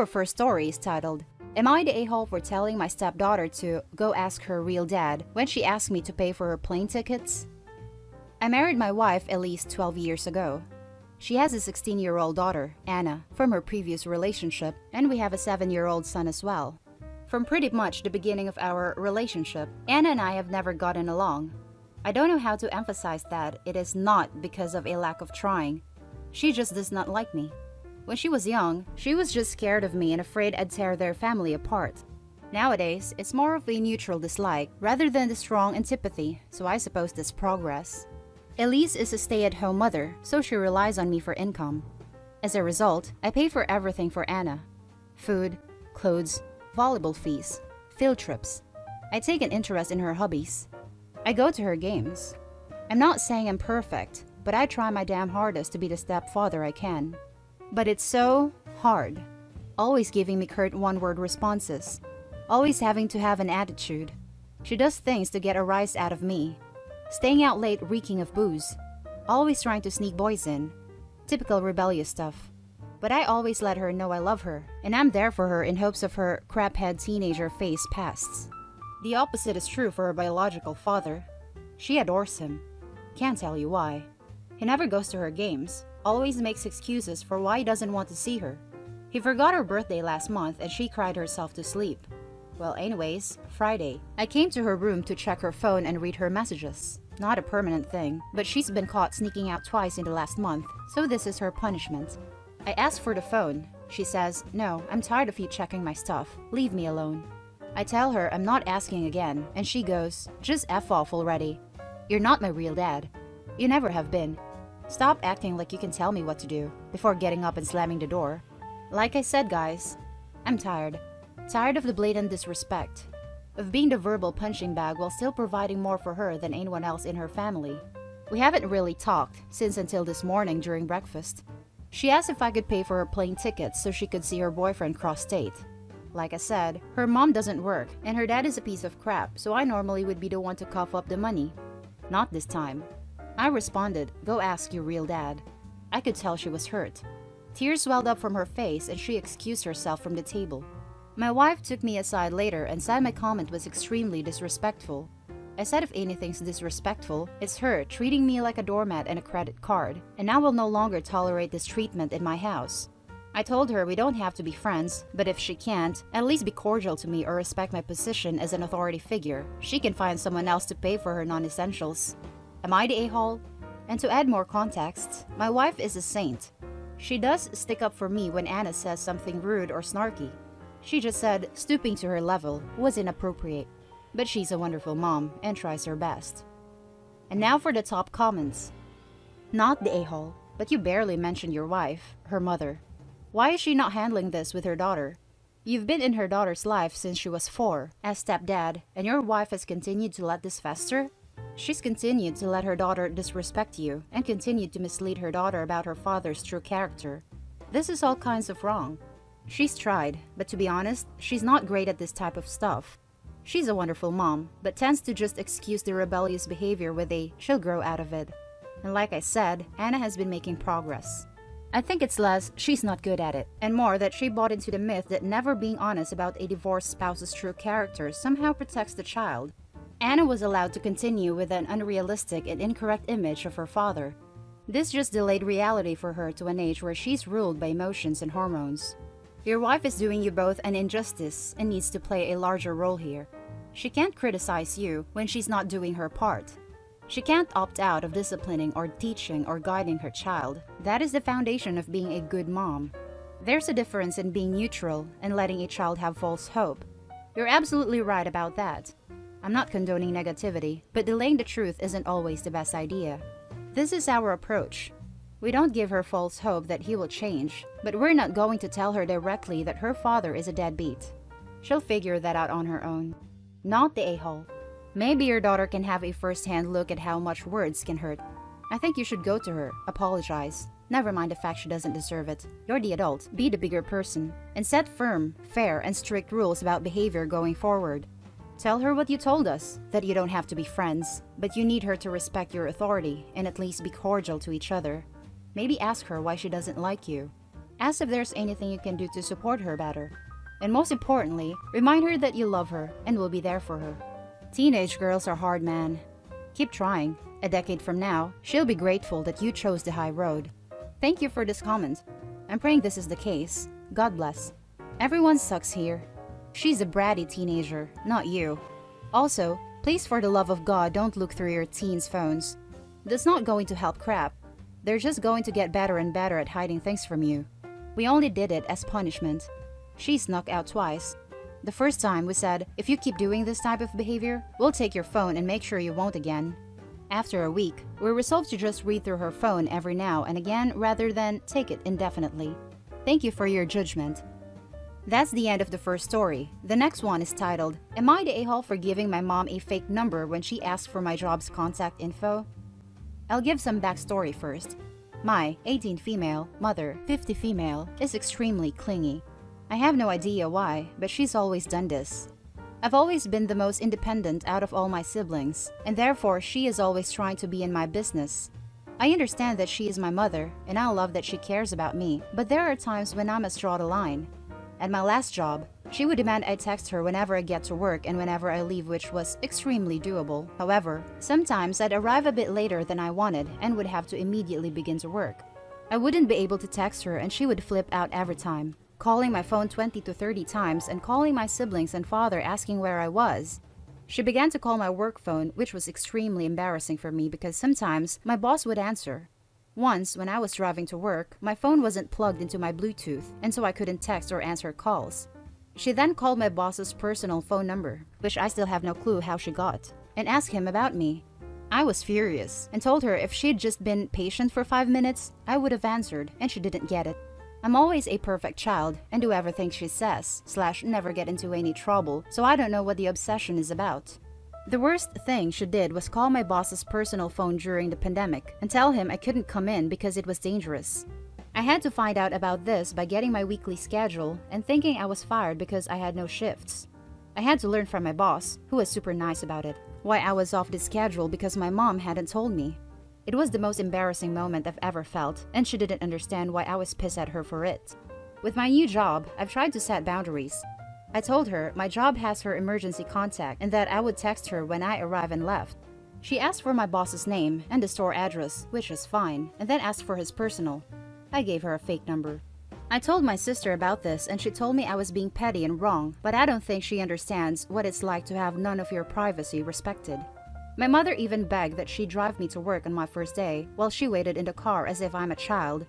Our first story is titled, Am I the a-hole for telling my stepdaughter to go ask her real dad when she asked me to pay for her plane tickets? I married my wife at least 12 years ago. She has a 16-year-old daughter, Anna, from her previous relationship, and we have a 7-year-old son as well. From pretty much the beginning of our relationship, Anna and I have never gotten along. I don't know how to emphasize that it is not because of a lack of trying. She just does not like me. When she was young, she was just scared of me and afraid I'd tear their family apart. Nowadays, it's more of a neutral dislike rather than the strong antipathy, so I suppose that's progress. Elise is a stay-at-home mother, so she relies on me for income. As a result, I pay for everything for Anna. Food, clothes, volleyball fees, field trips. I take an interest in her hobbies. I go to her games. I'm not saying I'm perfect, but I try my damn hardest to be the stepfather I can. But it's so hard. Always giving me curt one-word responses. Always having to have an attitude. She does things to get a rise out of me. Staying out late reeking of booze. Always trying to sneak boys in. Typical rebellious stuff. But I always let her know I love her, and I'm there for her in hopes of her craphead teenager phase passes. The opposite is true for her biological father. She adores him. Can't tell you why. He never goes to her games. Always makes excuses for why he doesn't want to see her. He forgot her birthday last month and she cried herself to sleep. Well, anyways, Friday, I came to her room to check her phone and read her messages. Not a permanent thing, but she's been caught sneaking out twice in the last month, so this is her punishment. I asked for the phone. She says, "No, I'm tired of you checking my stuff. Leave me alone." I tell her I'm not asking again, and she goes, "Just F off already. You're not my real dad. You never have been. Stop acting like you can tell me what to do," before getting up and slamming the door. Like I said, guys, I'm tired. Tired of the blatant disrespect. Of being the verbal punching bag while still providing more for her than anyone else in her family. We haven't really talked since until this morning during breakfast. She asked if I could pay for her plane tickets so she could see her boyfriend cross-state. Like I said, her mom doesn't work and her dad is a piece of crap, so I normally would be the one to cough up the money. Not this time. I responded, "Go ask your real dad." I could tell she was hurt. Tears welled up from her face and she excused herself from the table. My wife took me aside later and said my comment was extremely disrespectful. I said if anything's disrespectful, it's her treating me like a doormat and a credit card, and I will no longer tolerate this treatment in my house. I told her we don't have to be friends, but if she can't, at least be cordial to me or respect my position as an authority figure. She can find someone else to pay for her non-essentials. Am I the a-hole? And to add more context, my wife is a saint. She does stick up for me when Anna says something rude or snarky. She just said stooping to her level was inappropriate. But she's a wonderful mom and tries her best. And now for the top comments. Not the a-hole, but you barely mentioned your wife, her mother. Why is she not handling this with her daughter? You've been in her daughter's life since she was 4, as stepdad, and your wife has continued to let this fester? She's continued to let her daughter disrespect you, and continued to mislead her daughter about her father's true character. This is all kinds of wrong. She's tried, but to be honest, she's not great at this type of stuff. She's a wonderful mom, but tends to just excuse the rebellious behavior with a "she'll grow out of it." And like I said, Anna has been making progress. I think it's less she's not good at it, and more that she bought into the myth that never being honest about a divorced spouse's true character somehow protects the child. Anna was allowed to continue with an unrealistic and incorrect image of her father. This just delayed reality for her to an age where she's ruled by emotions and hormones. Your wife is doing you both an injustice and needs to play a larger role here. She can't criticize you when she's not doing her part. She can't opt out of disciplining or teaching or guiding her child. That is the foundation of being a good mom. There's a difference in being neutral and letting a child have false hope. You're absolutely right about that. I'm not condoning negativity, but delaying the truth isn't always the best idea. This is our approach. We don't give her false hope that he will change, but we're not going to tell her directly that her father is a deadbeat. She'll figure that out on her own. Not the a-hole. Maybe your daughter can have a first-hand look at how much words can hurt. I think you should go to her, apologize. Never mind the fact she doesn't deserve it. You're the adult, be the bigger person, and set firm, fair, and strict rules about behavior going forward. Tell her what you told us, that you don't have to be friends, but you need her to respect your authority and at least be cordial to each other. Maybe ask her why she doesn't like you. Ask if there's anything you can do to support her better. And most importantly, remind her that you love her and will be there for her. Teenage girls are hard, man. Keep trying. A decade from now, she'll be grateful that you chose the high road. Thank you for this comment. I'm praying this is the case. God bless. Everyone sucks here. She's a bratty teenager, not you. Also, please for the love of God don't look through your teens' phones. That's not going to help crap. They're just going to get better and better at hiding things from you. We only did it as punishment. She snuck out twice. The first time we said, if you keep doing this type of behavior, we'll take your phone and make sure you won't again. After a week, we resolved to just read through her phone every now and again rather than take it indefinitely. Thank you for your judgment. That's the end of the first story. The next one is titled, Am I the a-hole for giving my mom a fake number when she asked for my job's contact info? I'll give some backstory first. My 18 female, mother, 50 female, is extremely clingy. I have no idea why, but she's always done this. I've always been the most independent out of all my siblings, and therefore she is always trying to be in my business. I understand that she is my mother, and I love that she cares about me, but there are times when I must draw the line. At my last job, she would demand I text her whenever I get to work and whenever I leave, which was extremely doable. However, sometimes I'd arrive a bit later than I wanted and would have to immediately begin to work. I wouldn't be able to text her and she would flip out every time, calling my phone 20 to 30 times and calling my siblings and father asking where I was. She began to call my work phone, which was extremely embarrassing for me because sometimes my boss would answer. Once, when I was driving to work, my phone wasn't plugged into my Bluetooth, and so I couldn't text or answer calls. She then called my boss's personal phone number, which I still have no clue how she got, and asked him about me. I was furious and told her if she'd just been patient for 5 minutes, I would have answered, and she didn't get it. I'm always a perfect child and do everything she says, / never get into any trouble, so I don't know what the obsession is about. The worst thing she did was call my boss's personal phone during the pandemic and tell him I couldn't come in because it was dangerous. I had to find out about this by getting my weekly schedule and thinking I was fired because I had no shifts. I had to learn from my boss, who was super nice about it, why I was off the schedule because my mom hadn't told me. It was the most embarrassing moment I've ever felt, and she didn't understand why I was pissed at her for it. With my new job, I've tried to set boundaries. I told her my job has her emergency contact and that I would text her when I arrive and left. She asked for my boss's name and the store address, which is fine, and then asked for his personal. I gave her a fake number. I told my sister about this and she told me I was being petty and wrong, but I don't think she understands what it's like to have none of your privacy respected. My mother even begged that she drive me to work on my first day while she waited in the car as if I'm a child.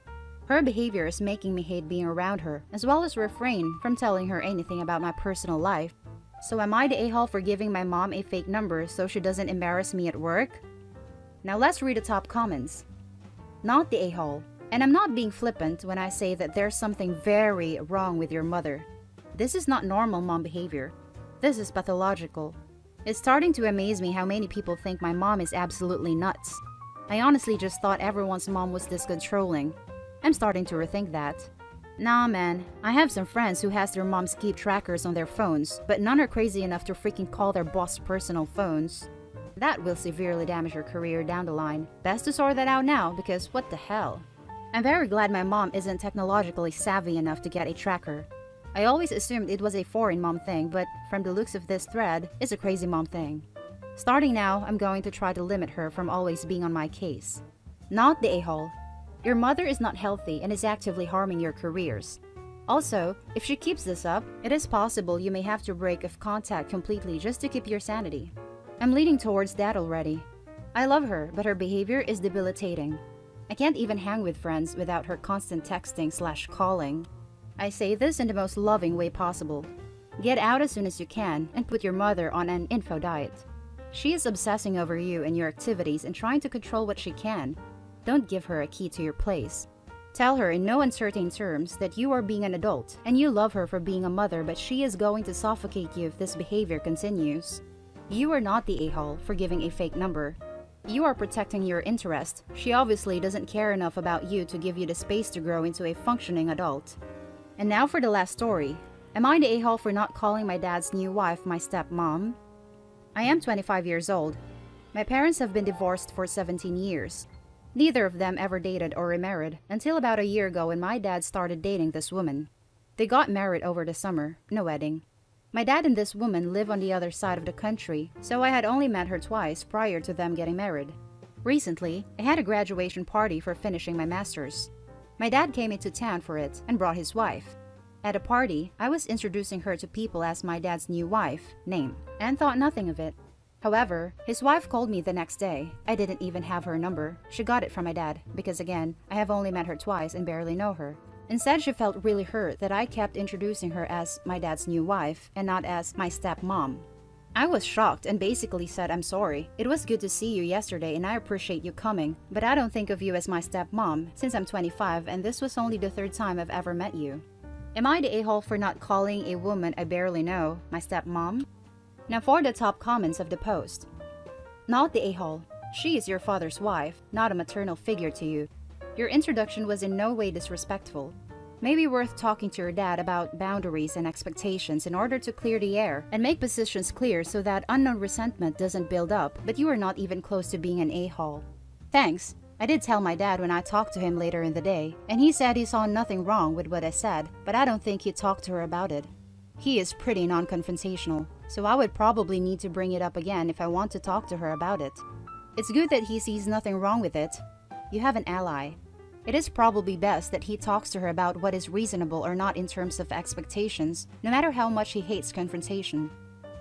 Her behavior is making me hate being around her, as well as refrain from telling her anything about my personal life. So am I the a-hole for giving my mom a fake number so she doesn't embarrass me at work? Now let's read the top comments. Not the a-hole. And I'm not being flippant when I say that there's something very wrong with your mother. This is not normal mom behavior. This is pathological. It's starting to amaze me how many people think my mom is absolutely nuts. I honestly just thought everyone's mom was this controlling. I'm starting to rethink that. Nah man, I have some friends who has their moms keep trackers on their phones, but none are crazy enough to freaking call their boss personal phones. That will severely damage your career down the line. Best to sort that out now because what the hell. I'm very glad my mom isn't technologically savvy enough to get a tracker. I always assumed it was a foreign mom thing, but from the looks of this thread, it's a crazy mom thing. Starting now, I'm going to try to limit her from always being on my case. Not the a-hole. Your mother is not healthy and is actively harming your careers. Also, if she keeps this up, it is possible you may have to break off contact completely just to keep your sanity. I'm leaning towards that already. I love her, but her behavior is debilitating. I can't even hang with friends without her constant texting / calling. I say this in the most loving way possible. Get out as soon as you can and put your mother on an info diet. She is obsessing over you and your activities and trying to control what she can. Don't give her a key to your place. Tell her in no uncertain terms that you are being an adult and you love her for being a mother, but she is going to suffocate you if this behavior continues. You are not the a-hole for giving a fake number. You are protecting your interest. She obviously doesn't care enough about you to give you the space to grow into a functioning adult. And now for the last story. Am I the a-hole for not calling my dad's new wife my stepmom? I am 25 years old. My parents have been divorced for 17 years. Neither of them ever dated or remarried until about a year ago when my dad started dating this woman. They got married over the summer, no wedding. My dad and this woman live on the other side of the country, so I had only met her twice prior to them getting married. Recently, I had a graduation party for finishing my master's. My dad came into town for it and brought his wife. At a party, I was introducing her to people as my dad's new wife, name, and thought nothing of it. However, his wife called me the next day. I didn't even have her number. She got it from my dad because, again, I have only met her twice and barely know her. Instead, she felt really hurt that I kept introducing her as my dad's new wife and not as my stepmom. I was shocked and basically said, "I'm sorry. It was good to see you yesterday and I appreciate you coming, but I don't think of you as my stepmom since I'm 25 and this was only the third time I've ever met you. Am I the a-hole for not calling a woman I barely know my stepmom?" Now for the top comments of the post. Not the a-hole. She is your father's wife, not a maternal figure to you. Your introduction was in no way disrespectful. Maybe worth talking to your dad about boundaries and expectations in order to clear the air and make positions clear so that unknown resentment doesn't build up, but you are not even close to being an a-hole. Thanks. I did tell my dad when I talked to him later in the day, and he said he saw nothing wrong with what I said, but I don't think he talked to her about it. He is pretty non-confrontational, so I would probably need to bring it up again if I want to talk to her about it. It's good that he sees nothing wrong with it. You have an ally. It is probably best that he talks to her about what is reasonable or not in terms of expectations, no matter how much he hates confrontation.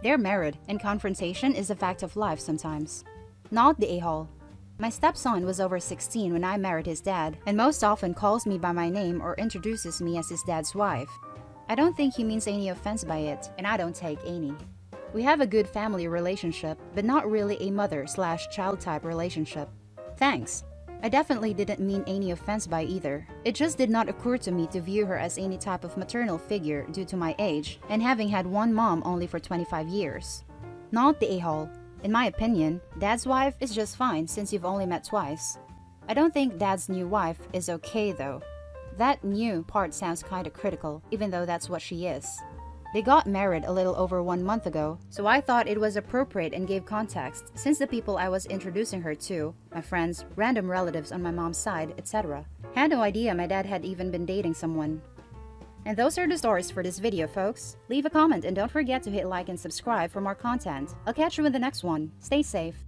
They're married, and confrontation is a fact of life sometimes. Not the a-hole. My stepson was over 16 when I married his dad, and most often calls me by my name or introduces me as his dad's wife. I don't think he means any offense by it, and I don't take any. We have a good family relationship, but not really a mother/child type relationship. Thanks. I definitely didn't mean any offense by either. It just did not occur to me to view her as any type of maternal figure due to my age and having had one mom only for 25 years. Not the a-hole. In my opinion, dad's wife is just fine since you've only met twice. I don't think dad's new wife is okay though. That new part sounds kinda critical, even though that's what she is. They got married a little over 1 month ago, so I thought it was appropriate and gave context since the people I was introducing her to, my friends, random relatives on my mom's side, etc., had no idea my dad had even been dating someone. And those are the stories for this video, folks. Leave a comment and don't forget to hit like and subscribe for more content. I'll catch you in the next one. Stay safe.